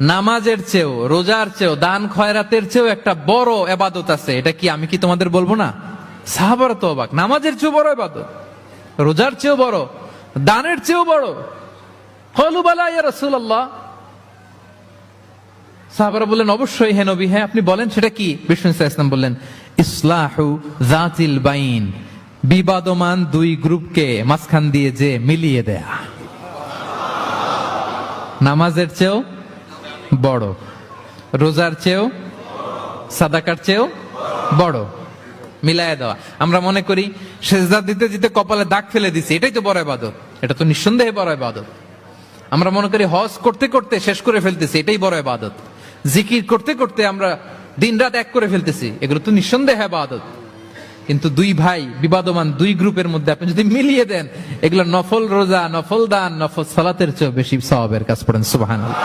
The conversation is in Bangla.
নামাজের চেয়েও, রোজার চেয়েও, দান খয়রাতের চেয়েও একটা বড় ইবাদত আছে। এটা কি আমি কি তোমাদের বলবো না? সাহাবারা তো অবাক, নামাজের চেয়েও বড় ইবাদত, রোজার চেয়েও বড়, দানের চেয়েও বড়। ক্বালু বালা ইয়া রাসূলুল্লাহ। সাহাবারা বললেন অবশ্যই হে নবী, হ্যাঁ আপনি বলেন সেটা কি? বিষ্ণু সাল্লাল্লাহু আলাইহি ওয়াসাল্লাম বললেন ইসলাহু যাতিল বাইন, বিবাদমান দুই গ্রুপকে মাঝখান দিয়ে যে মিলিয়ে দেয়া। নামাজের চেয়েও বড়, রোজার চেয়েও, সাদাকার চেয়েও বড়, মিলায় দেওয়া। আমরা মনে করি সেজদা দিতে দিতে কপালে দাগ ফেলে দিছি, এটাই তো বড় ইবাদত। এটা তো নিঃসন্দেহে বড় ইবাদত। আমরা মনে করি হজ করতে করতে শেষ করে ফেলতেছি, এটাই বড় ইবাদত। জিকির করতে করতে আমরা দিন রাত এক করে ফেলতেছি, এগুলো তো নিঃসন্দেহে ইবাদত। কিন্তু দুই ভাই বিবাদমান দুই গ্রুপের মধ্যে আপনি যদি মিলিয়ে দেন, এগুলো নফল রোজা, নফল দান, নফল সালাতের চেয়ে বেশি সওয়াবের কাজ। পড়েন সুবহানাল্লাহ।